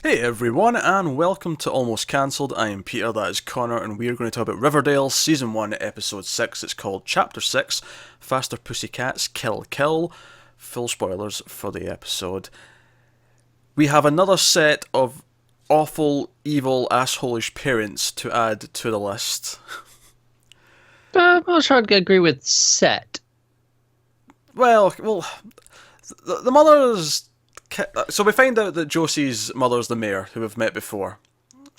Hey everyone, and welcome to Almost Cancelled. I am Peter, that is Connor, and we are going to talk about Riverdale Season 1, Episode 6. It's called Chapter 6, Faster Pussycats, Kill Kill. Full spoilers for the episode. We have another set of awful, evil, assholish parents to add to the list. I'm not sure I'd agree with set. Well, the mother's... So we find out that Josie's mother's the mayor, who we've met before.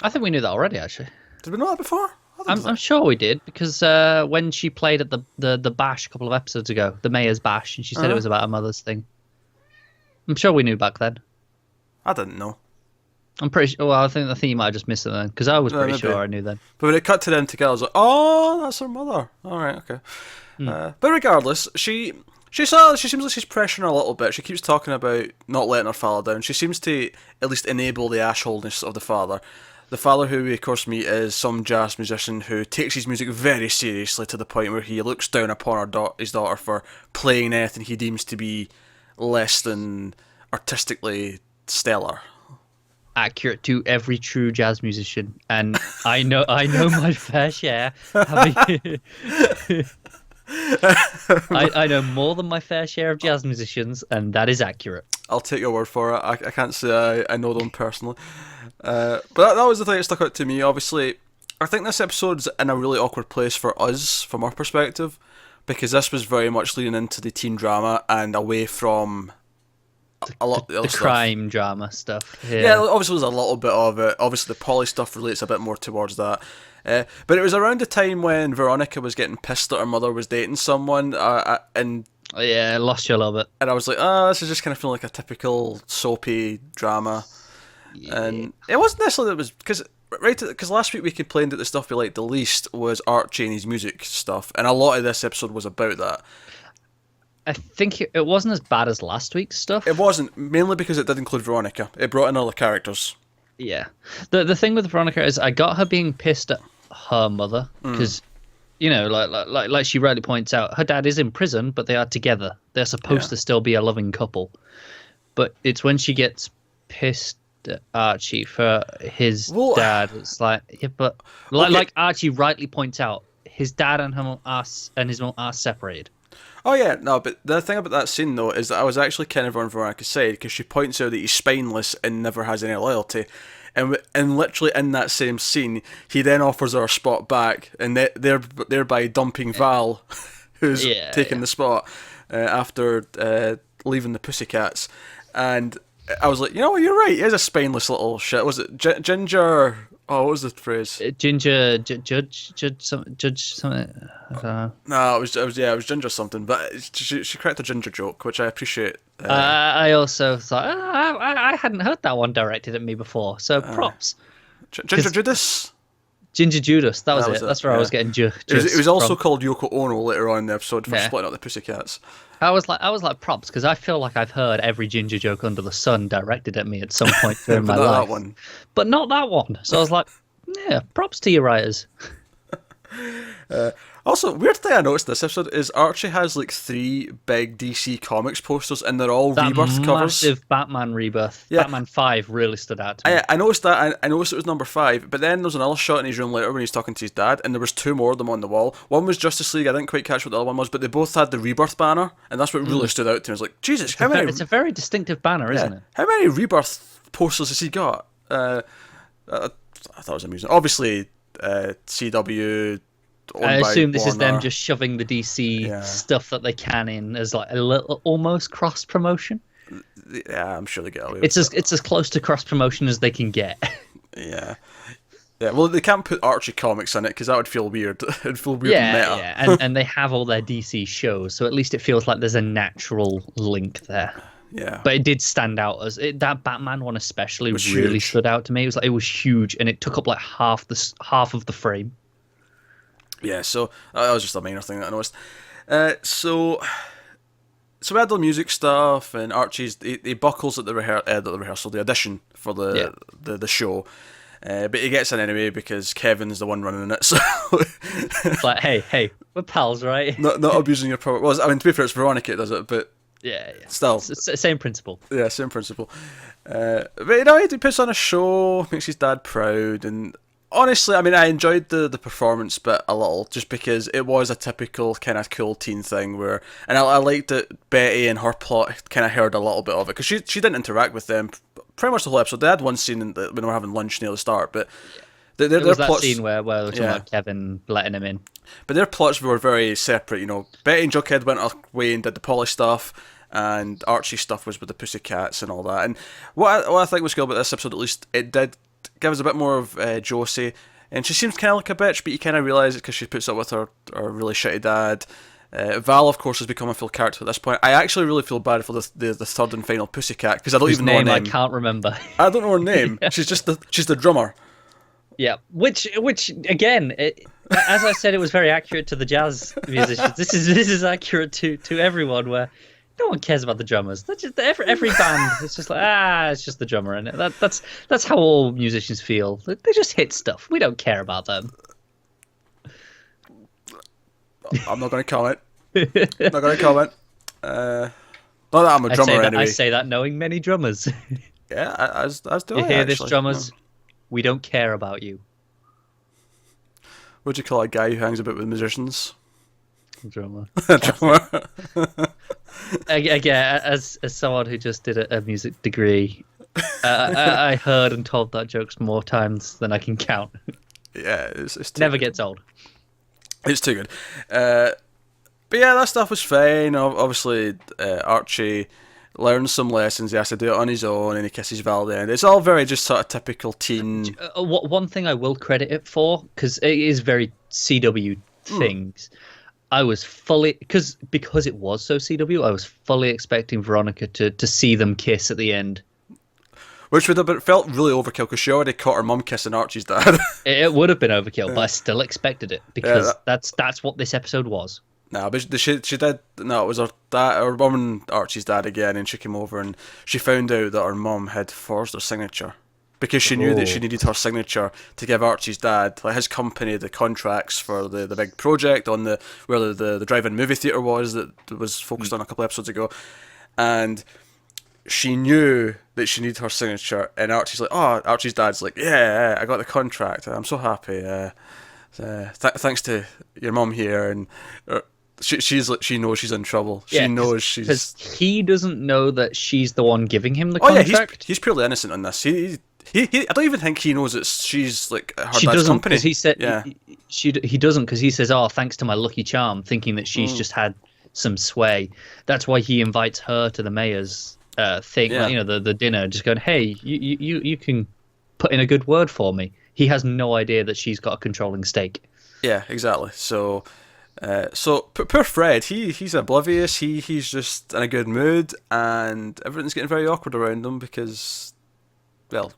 I think we knew that already, actually. Did we know that before? I'm sure we did, because when she played at the bash a couple of episodes ago, the mayor's bash, and she said it was about her mother's thing. I'm sure we knew back then. I didn't know. I'm pretty sure. Well, I think you might have just missed it then, because I was pretty Maybe. sure I knew then. But when it cut to them together, I was like, oh, that's her mother. All right, okay. But regardless, she seems like she's pressuring her a little bit. She keeps talking about not letting her father down. She seems to at least enable the assholeness of the father. The father, who we of course meet, is some jazz musician who takes his music very seriously to the point where he looks down upon his daughter for playing anything he deems to be less than artistically stellar. Accurate to every true jazz musician, and I know my fair share. I know more than my fair share of jazz musicians, and that is accurate. I'll take your word for it. I can't say I know them personally. But that was the thing that stuck out to me. Obviously, I think this episode's in a really awkward place for us, from our perspective, because this was very much leaning into the teen drama and away from a lot of the other stuff. Crime drama stuff. Yeah, obviously there's a little bit of it. Obviously the Polly stuff relates a bit more towards that. But it was around the time when Veronica was getting pissed that her mother was dating someone, and yeah, lost you a little bit. And I was like, oh, this is just kind of feeling like a typical soapy drama. Yeah. And it wasn't necessarily that it was because last week we complained that the stuff we liked the least was Archie and his music stuff, and a lot of this episode was about that. I think it wasn't as bad as last week's stuff. It wasn't, mainly because it did include Veronica. It brought in other characters. Yeah. The thing with Veronica is I got her being pissed at her mother because, like she rightly points out, her dad is in prison, but they are together. They're supposed to still be a loving couple. But it's when she gets pissed at Archie for his dad. It's like, yeah, but like Archie rightly points out, his dad and his mom are separated. Oh yeah, no, but the thing about that scene though is that I was actually kind of on Veronica's side because she points out that he's spineless and never has any loyalty, and literally in that same scene, he then offers her a spot back, and thereby dumping Val, who's taking the spot after leaving the Pussycats, and I was like, you know what, you're right, he is a spineless little shit. Was it Ginger? Oh, what was the phrase? Ginger, judge something. I don't know. No, it was Ginger something. But she cracked a Ginger joke, which I appreciate. I also thought I hadn't heard that one directed at me before, so props. Ginger Judas. Ginger Judas, that was it. That's where I was getting It was also called Yoko Ono later on in the episode for splitting up the Pussycats. I was like props because I feel like I've heard every Ginger joke under the sun directed at me at some point during my life. That one. But not that one. So I was like, yeah, props to you writers. Also, weird thing I noticed this episode is Archie has like 3 big DC Comics posters, and they're all Rebirth covers. Massive Batman Rebirth. Yeah. Batman 5 really stood out to me. I noticed that. I noticed it was number 5, but then there's another shot in his room later when he's talking to his dad, and there was 2 more of them on the wall. One was Justice League. I didn't quite catch what the other one was, but they both had the Rebirth banner, and that's what really stood out to me. I was like, Jesus, how many? It's a very distinctive banner, isn't it? How many Rebirth posters has he got? I thought it was amusing. Obviously, CW. I assume this is them just shoving the DC stuff that they can in as like a little almost cross promotion. Yeah, I'm sure they get away. It's as close to cross promotion as they can get. Yeah. Well, they can't put Archie comics in it because that would feel weird. It'd feel weird and meta. Yeah, and they have all their DC shows, so at least it feels like there's a natural link there. Yeah. But it did stand out that Batman one especially really huge. stood out to me. It was huge, and it took up like half of the frame. Yeah, so that was just a minor thing that I noticed. So we had the music stuff, and Archie's he buckles at the rehearsal, the audition for the show. But he gets in anyway because Kevin's the one running it. So it's like, hey, we're pals, right? not abusing your power. Well, I mean, to be fair, it's Veronica that does it, but Yeah. Still, Same principle. yeah, same principle. But you know, he puts on a show, makes his dad proud, and honestly, I mean, I enjoyed the performance bit a little, just because it was a typical kind of cool teen thing where, and I liked that Betty and her plot kind of heard a little bit of it, because she didn't interact with them pretty much the whole episode. They had one scene when they were having lunch near the start, but There was that plots, scene where they were talking about Kevin letting him in. but their plots were very separate. You know, Betty and Jughead went away and did the Polly stuff, and Archie stuff was with the Pussycats and all that. And what I think was cool about this episode, at least, it did give us a bit more of Josie, and she seems kind of like a bitch, but you kind of realise it because she puts up with her really shitty dad. Val, of course, has become a full character at this point. I actually really feel bad for the third and final Pussycat, because I don't even know her name. I can't remember. I don't know her name. Yeah. She's the drummer. Yeah, which again, as I said, it was very accurate to the jazz musicians. This is accurate to everyone, where no one cares about the drummers. That's just every band. It's just like it's just the drummer, and that's how all musicians feel. They just hit stuff. We don't care about them. I'm not going to comment. Not going to comment. Not that I'm a drummer anyway. I say that knowing many drummers. Yeah, as do you I. hear actually. this, drummers? We don't care about you. What do you call a guy who hangs about with musicians? Drummer. Drummer. Again, as someone who just did a music degree, I heard and told that jokes more times than I can count. Yeah, it's never gets old. It's too good. But yeah, that stuff was fine. Obviously, Archie learns some lessons. He has to do it on his own, and he kisses Val at the end. It's all very just sort of typical teen. One thing I will credit it for, because it is very CW things. I was fully because it was so CW. I was fully expecting Veronica to see them kiss at the end, which would have felt really overkill because she already caught her mum kissing Archie's dad. It would have been overkill, but I still expected it because that's what this episode was. No, but she did. No, it was her mum and Archie's dad again, and she came over and she found out that her mum had forged her signature because she knew that she needed her signature to give Archie's dad, like his company, the contracts for the big project on where the drive-in movie theatre was that was focused on a couple episodes ago, and she knew that she needed her signature, and Archie's dad's like, yeah, I got the contract, I'm so happy. Thanks to your mum here, and she knows she's in trouble. She knows she's because he doesn't know that she's the one giving him the contract. Yeah, he's purely innocent on this. He I don't even think he knows that she's like her she dad's doesn't, company. He said he doesn't because he says, thanks to my lucky charm, thinking that she's just had some sway. That's why he invites her to the mayor's thing, the dinner, just going, hey, you can put in a good word for me. He has no idea that she's got a controlling stake. Yeah, exactly. So poor Fred, he's oblivious. He's just in a good mood, and everything's getting very awkward around him because, well,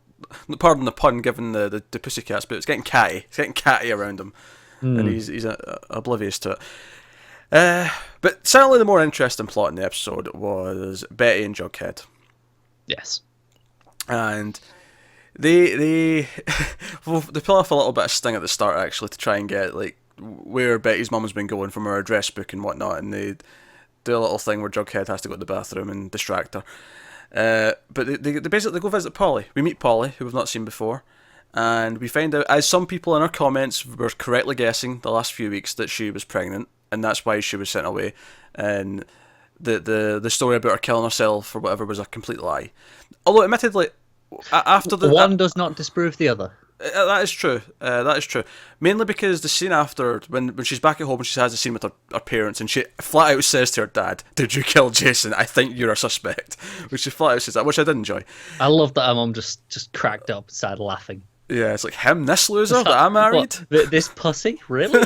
pardon the pun, given the Pussycats, but it's getting catty. It's getting catty around him, and he's oblivious to it. But certainly the more interesting plot in the episode was Betty and Jughead. Yes, and they pull off a little bit of sting at the start actually to try and get like where Betty's mum has been going from her address book and whatnot, and they do a little thing where Jughead has to go to the bathroom and distract her. But they basically go visit Polly. We meet Polly, who we've not seen before, and we find out, as some people in our comments were correctly guessing the last few weeks, that she was pregnant, and that's why she was sent away. And the story about her killing herself or whatever was a complete lie. Although, admittedly, after one does not disprove the other. That is true. That is true. Mainly because the scene after, when she's back at home and she has a scene with her parents, and she flat out says to her dad, "Did you kill Jason? I think you're a suspect." Which she flat out says that, which I did enjoy. I love that her mum just cracked up, started laughing. Yeah, it's like, him, this loser that I married? What, this pussy? Really?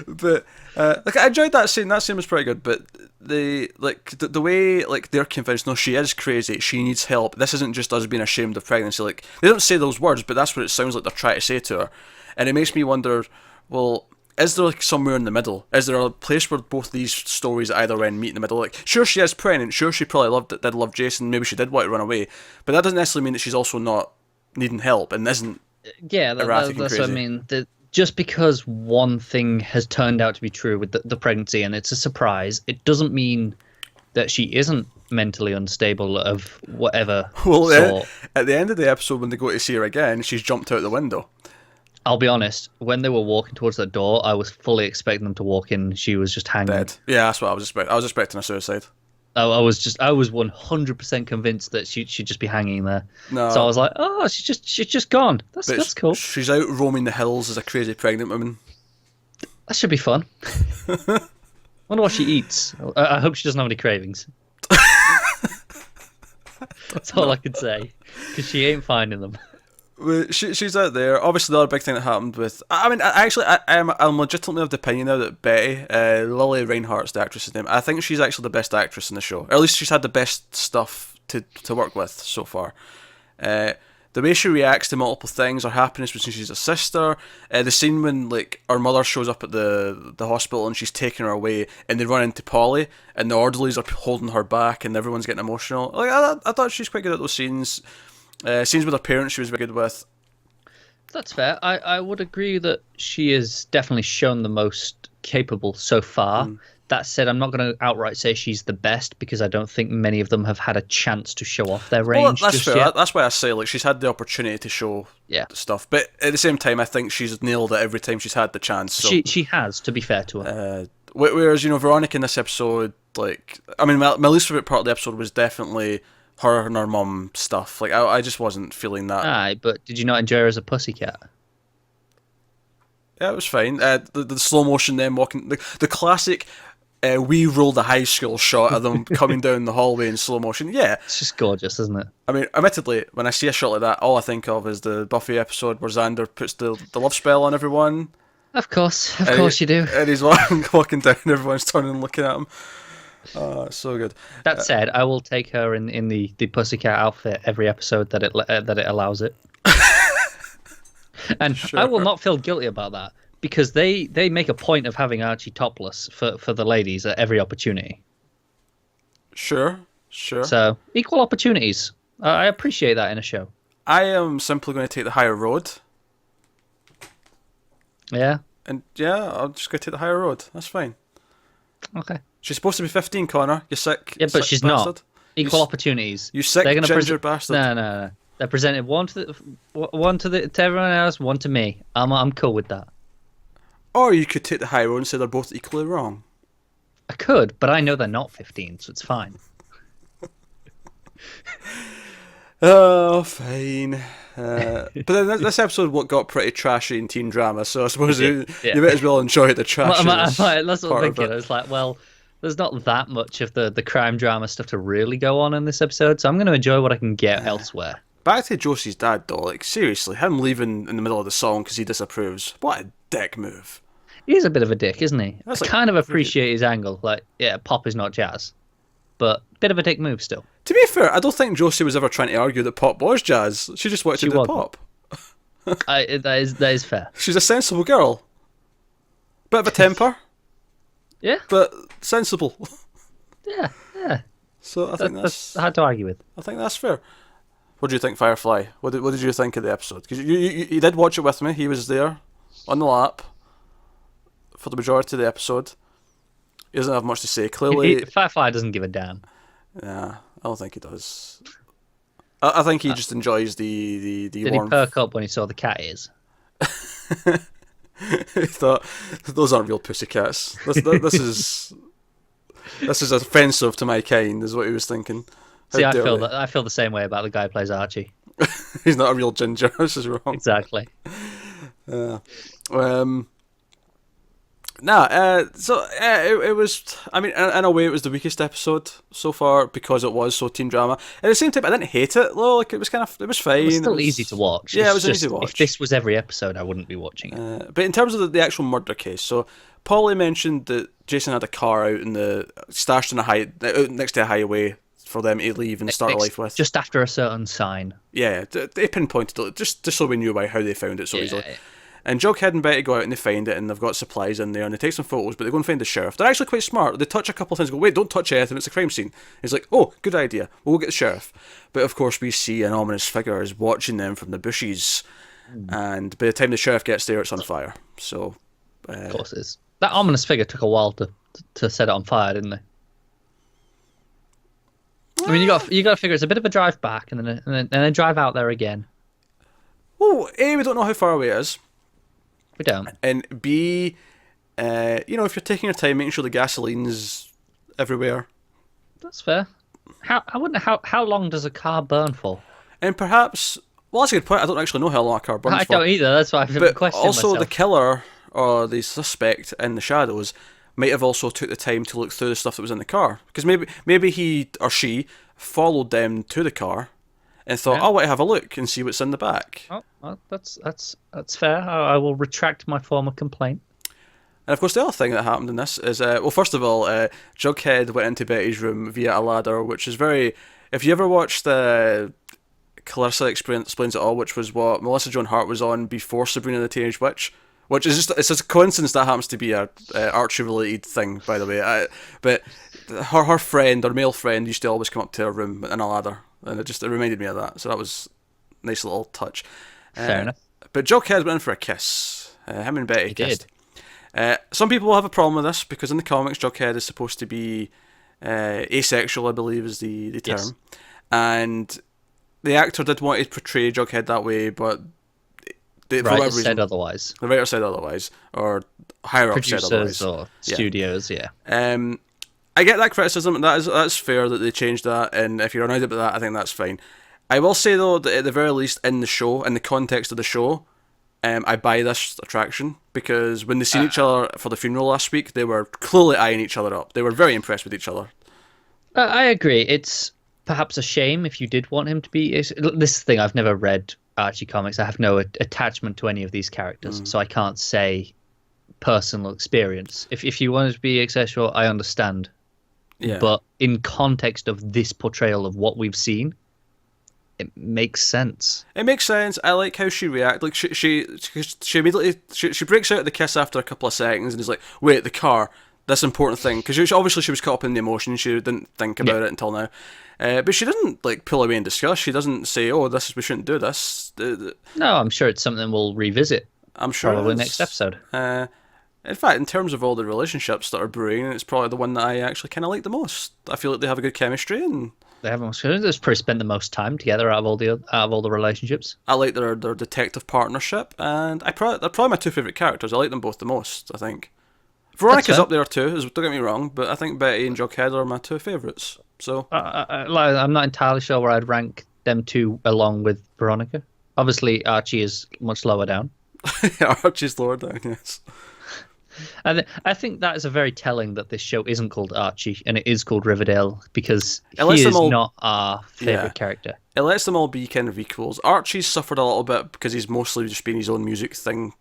But I enjoyed that scene. That scene was pretty good. But the way they're convinced, no, she is crazy. She needs help. This isn't just us being ashamed of pregnancy. Like, they don't say those words, but that's what it sounds like they're trying to say to her. And it makes me wonder, well, is there like somewhere in the middle? Is there a place where both these stories either end meet in the middle? Like, sure, she is pregnant. Sure, she probably did love Jason. Maybe she did want to run away. But that doesn't necessarily mean that she's also not needing help and isn't erratic and that's crazy. what I mean. Just because one thing has turned out to be true with the pregnancy and it's a surprise, it doesn't mean that she isn't mentally unstable of whatever Well, sort. at the end of the episode, when they go to see her again, she's jumped out the window. I'll be honest, when they were walking towards that door, I was fully expecting them to walk in. She was just hanging. Dead. Yeah, that's what I was expecting. I was expecting a suicide. I was 100% convinced that she'd just be hanging there. No. So I was like, oh, she's just gone. That's cool. She's out roaming the hills as a crazy pregnant woman. That should be fun. Wonder what she eats. I hope she doesn't have any cravings. That's all I can say, because she ain't finding them. She's out there. Obviously, the other big thing that happened with... I'm legitimately of the opinion now that Betty, Lily Reinhart's the actress's name, I think she's actually the best actress in the show. Or at least she's had the best stuff to work with so far. The way she reacts to multiple things, her happiness when she's a sister, the scene when like her mother shows up at the hospital and she's taking her away, and they run into Polly, and the orderlies are holding her back, and everyone's getting emotional. Like I thought she's quite good at those scenes. Scenes with her parents, she was very good with. That's fair. I would agree that she is definitely shown the most capable so far. That said, I'm not going to outright say she's the best, because I don't think many of them have had a chance to show off their range. Well, that's fair. Yet. That's why I say like she's had the opportunity to show stuff, but at the same time, I think she's nailed it every time she's had the chance. So. She has, to be fair to her. Whereas Veronica in this episode, like, I mean, my least favorite part of the episode was definitely her and her mum stuff. Like, I just wasn't feeling that. Aye, but did you not enjoy her as a pussycat? Yeah, it was fine. The slow motion, them walking, the classic. We rolled a high school shot of them coming down the hallway in slow motion. Yeah, it's just gorgeous, isn't it? I mean, admittedly, when I see a shot like that, all I think of is the Buffy episode where Xander puts the love spell on everyone. Of course you do. And he's walking down, and everyone's turning and looking at him. So good. That said, I will take her in the Pussycat outfit every episode that it allows it. And sure. I will not feel guilty about that, because they make a point of having Archie topless for the ladies at every opportunity. Sure. So, equal opportunities. I appreciate that in a show. I am simply going to take the higher road. Yeah? And yeah, I'm just going to take the higher road. That's fine. Okay. She's supposed to be 15, Connor. You sick. Yeah, but she's bastard. Not. Equal opportunities. You sick ginger bastard. No. They're presented one to everyone else, one to me. I'm cool with that. Or you could take the high road and say they're both equally wrong. I could, but I know they're not 15, so it's fine. Oh, fine. But then this episode got pretty trashy in teen drama, so I suppose you might as well enjoy the trash. That's what I'm thinking. It's like, well, there's not that much of the crime drama stuff to really go on in this episode, so I'm going to enjoy what I can get elsewhere. Back to Josie's dad, though. Like, seriously, him leaving in the middle of the song because he disapproves. What a dick move. He is a bit of a dick, isn't he? That's I kind of appreciate his angle. Like, yeah, pop is not jazz. But bit of a dick move still. To be fair, I don't think Josie was ever trying to argue that pop was jazz. She just wanted to do pop. That is fair. She's a sensible girl. Bit of a temper. Yeah. But sensible. Yeah. So I think that's hard to argue with. I think that's fair. What do you think, Firefly? What did you think of the episode? Because you did watch it with me. He was there on the lap for the majority of the episode. He doesn't have much to say. Clearly, Firefly doesn't give a damn. Yeah, I don't think he does. I think he just enjoys the Did warmth. He perk up when he saw the cat ears? He thought, those aren't real pussycats. This is offensive to my kind, is what he was thinking. See, I feel the same way about the guy who plays Archie. He's not a real ginger. This is wrong. Exactly. It was. I mean, in a way, it was the weakest episode so far because it was so teen drama. At the same time, I didn't hate it though. Like, it was fine. It was still easy to watch. Yeah, it was easy to watch. If this was every episode, I wouldn't be watching it. But in terms of the actual murder case, so Polly mentioned that Jason had a car out stashed in out next to a highway for them to leave and start a life with. Just after a certain sign. Yeah, they pinpointed it just so we knew how they found it so easily. Yeah. And Jughead and Betty go out and they find it, and they've got supplies in there, and they take some photos, but they go and find the sheriff. They're actually quite smart. They touch a couple of things and go, wait, don't touch anything, it's a crime scene. He's like, oh, good idea, we'll get the sheriff. But of course we see an ominous figure is watching them from the bushes, and by the time the sheriff gets there, it's on fire. So, of course it is. That ominous figure took a while to set it on fire, didn't they? I mean, you got to figure it's a bit of a drive back, and then drive out there again. Well, A, we don't know how far away it is. We don't. And B, if you're taking your time, making sure the gasoline's everywhere. That's fair. I wonder how long does a car burn for? And perhaps, well, that's a good point. I don't actually know how long a car burns for. I don't either. That's why I've been questioning also, myself. the killer or the suspect in the shadows might have also took the time to look through the stuff that was in the car, because maybe he or she followed them to the car and thought, I want to have a look and see what's in the back. Oh, well, that's fair. I will retract my former complaint. And of course, the other thing that happened in this is, first of all, Jughead went into Betty's room via a ladder, which is very. If you ever watched Clarissa Explains It All, which was what Melissa Joan Hart was on before Sabrina the Teenage Witch, which is just a coincidence that happens to be a Archie related thing, by the way. But her friend, her male friend, used to always come up to her room in a ladder, and it reminded me of that. So that was a nice little touch. Fair enough. But Jughead went in for a kiss. Him and Betty kissed. Did. Some people will have a problem with this because in the comics, Jughead is supposed to be asexual, I believe is the term. Yes. And the actor did want to portray Jughead that way, but The writer said otherwise. The writer said otherwise, or higher up said otherwise. Producers or studios, yeah. I get that criticism. That's fair that they changed that, and if you're annoyed about that, I think that's fine. I will say though that at the very least in the show, in the context of the show, I buy this attraction because when they seen each other for the funeral last week, they were clearly eyeing each other up. They were very impressed with each other. I agree. It's perhaps a shame if you did want him to be. This thing, I've never read Archie comics. I have no attachment to any of these characters, so I can't say personal experience. If you wanted to be asexual, I understand. Yeah. But in context of this portrayal of what we've seen, it makes sense. It makes sense. I like how she reacts. Like she immediately she breaks out of the kiss after a couple of seconds and is like, "Wait, the car. This important thing." Because obviously she was caught up in the emotion. She didn't think about it until now. But she doesn't like pull away and discuss. She doesn't say, "Oh, we shouldn't do this." No, I'm sure it's something we'll revisit. I'm sure probably next episode. In fact, in terms of all the relationships that are brewing, it's probably the one that I actually kind of like the most. I feel like they have a good chemistry and. They haven't. They've probably spent the most time together out of all the relationships. I like their detective partnership, and they're probably my two favourite characters. I like them both the most, I think. Veronica's up there too, don't get me wrong, but I think Betty and Jughead are my two favourites. So I'm not entirely sure where I'd rank them two along with Veronica. Obviously, Archie is much lower down. Archie's lower down, yes. And I think that is a very telling that this show isn't called Archie and it is called Riverdale because he is not our favourite character. It lets them all be kind of equals. Archie's suffered a little bit because he's mostly just been his own music thing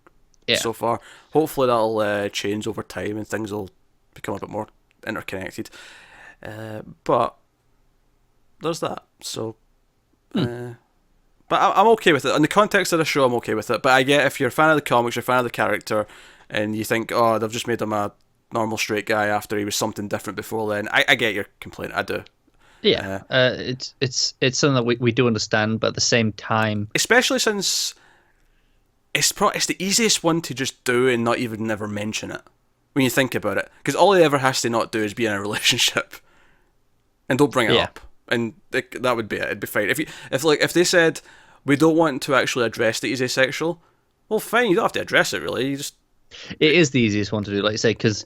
so far. Hopefully that'll change over time and things will become a bit more interconnected. But there's that. So, but I'm okay with it. In the context of the show, I'm okay with it. But I get if you're a fan of the comics, you're a fan of the character, and you think, oh, they've just made him a normal straight guy after he was something different before then. I get your complaint. I do. Yeah, it's something that we do understand, but at the same time, especially since it's the easiest one to just do and not even never mention it when you think about it, because all he ever has to not do is be in a relationship and don't bring it up, and that would be it. It'd be fine if they said we don't want to actually address that he's asexual. Well, fine, you don't have to address it really. It is the easiest one to do, like you say, because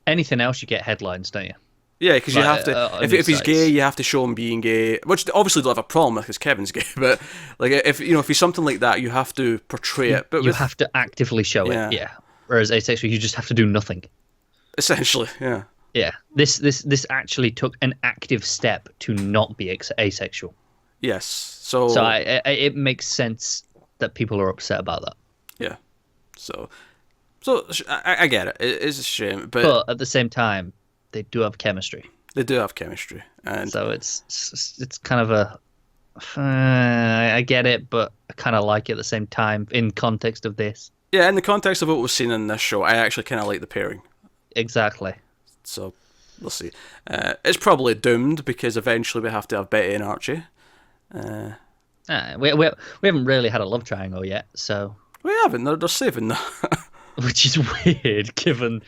anything else you get headlines, don't you? Yeah, because you have to. If he's gay, you have to show him being gay, which they obviously don't have a problem with because Kevin's gay. But like, if he's something like that, you have to portray it. But you have to actively show it. Yeah. Whereas asexual, you just have to do nothing. Essentially, yeah. Yeah. This actually took an active step to not be asexual. Yes. So it makes sense that people are upset about that. Yeah. So I get it. It's a shame, but at the same time, they do have chemistry. They do have chemistry, and so it's kind of a. I get it, but I kind of like it at the same time in context of this. Yeah, in the context of what we've seen in this show, I actually kind of like the pairing. Exactly. So we'll see. It's probably doomed because eventually we have to have Betty and Archie. We haven't really had a love triangle yet, so we haven't. They're saving that. Which is weird, given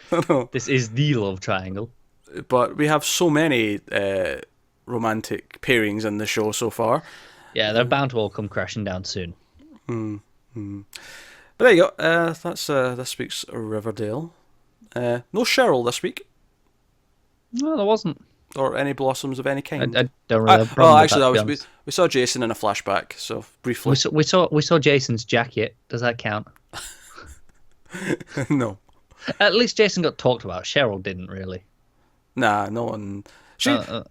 this is the love triangle. But we have so many romantic pairings in the show so far. Yeah, they're bound to all come crashing down soon. But there you go. That's this week's Riverdale. No Cheryl this week, No, there wasn't. or any blossoms of any kind. I don't really have a problem with that, to be honest. we saw Jason in a flashback, so briefly. We saw Jason's jacket. Does that count? No. At least Jason got talked about. Cheryl didn't really. Nah, no one. There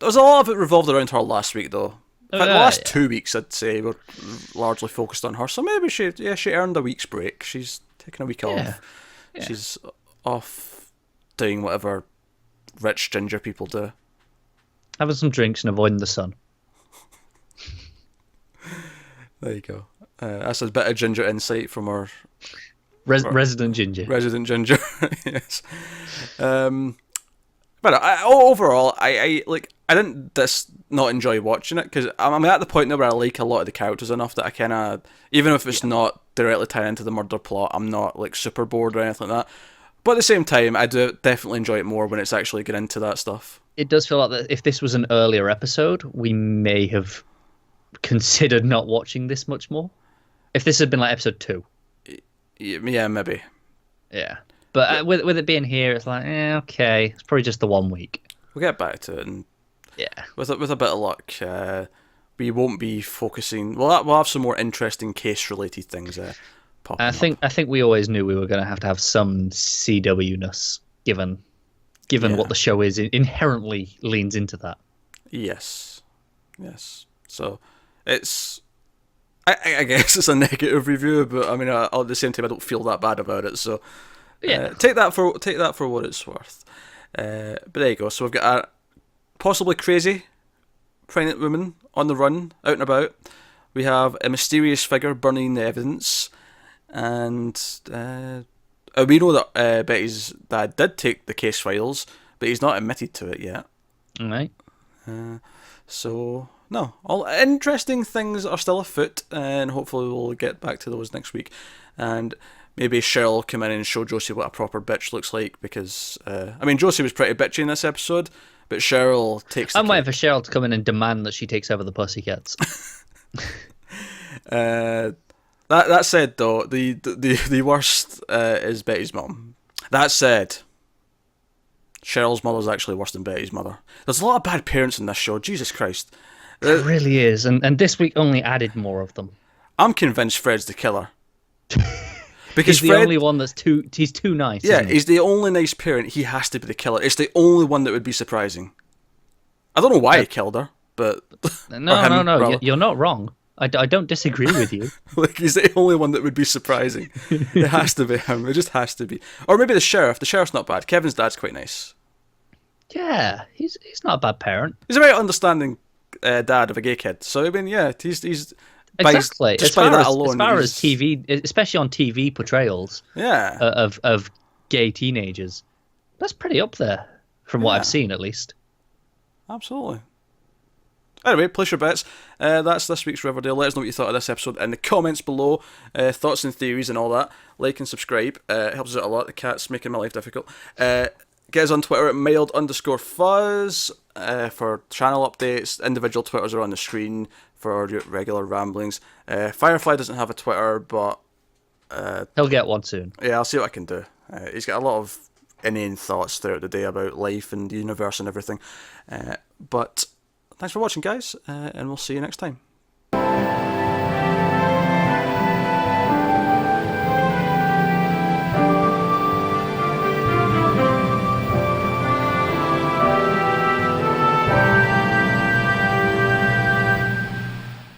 was a lot of it revolved around her last week, though. In fact, the last 2 weeks, I'd say, were largely focused on her. So maybe she earned a week's break. She's taking a week off. Yeah. She's off doing whatever rich ginger people do. Having some drinks and avoiding the sun. There you go. That's a bit of ginger insight from our resident ginger. Resident ginger, yes. But overall, I didn't not enjoy watching it, because I'm at the point now where I like a lot of the characters enough that I kind of, even if it's not directly tied into the murder plot, I'm not like super bored or anything like that. But at the same time, I do definitely enjoy it more when it's actually getting into that stuff. It does feel like that if this was an earlier episode, we may have considered not watching this much more. If this had been like episode 2. Yeah, maybe. Yeah. But with it being here, it's like, okay, it's probably just the 1 week. We'll get back to it, and yeah, with a bit of luck, we won't be focusing. We'll have some more interesting case-related things popping up. I think we always knew we were going to have some CW-ness, given what the show is. It inherently leans into that. Yes. So it's. I guess it's a negative review, but I mean, at the same time, I don't feel that bad about it. So. Yeah. Take that for what it's worth. But there you go. So we've got a possibly crazy pregnant woman on the run, out and about. We have a mysterious figure burning the evidence, and we know that Betty's dad did take the case files, but he's not admitted to it yet. All right. So no, all interesting things are still afoot, and hopefully we'll get back to those next week. And maybe Cheryl will come in and show Josie what a proper bitch looks like, because, Josie was pretty bitchy in this episode, but Cheryl takes... I'm waiting for Cheryl to come in and demand that she takes over the Pussycats. That said, though, the worst is Betty's mum. That said, Cheryl's mother's actually worse than Betty's mother. There's a lot of bad parents in this show, Jesus Christ. It really is, and this week only added more of them. I'm convinced Fred's the killer. Because he's the only one he's too nice. Yeah, he's the only nice parent. He has to be the killer. It's the only one that would be surprising. I don't know why he killed her, but... No, you're not wrong. I don't disagree with you. Like, he's the only one that would be surprising. It has to be him. It just has to be. Or maybe the sheriff. The sheriff's not bad. Kevin's dad's quite nice. Yeah, he's not a bad parent. He's a very understanding dad of a gay kid. So, I mean, yeah, he's... Exactly. As far as TV, especially on TV portrayals, of gay teenagers, that's pretty up there from what I've seen, at least. Absolutely. Anyway, place your bets. That's this week's Riverdale. Let us know what you thought of this episode in the comments below. Thoughts and theories and all that. Like and subscribe. It helps us out a lot. The cat's making my life difficult. Get us on Twitter at mild_fuzz for channel updates. Individual Twitters are on the screen for our regular ramblings. Firefly doesn't have a Twitter, but... he'll get one soon. Yeah, I'll see what I can do. He's got a lot of inane thoughts throughout the day about life and the universe and everything. But thanks for watching, guys, and we'll see you next time.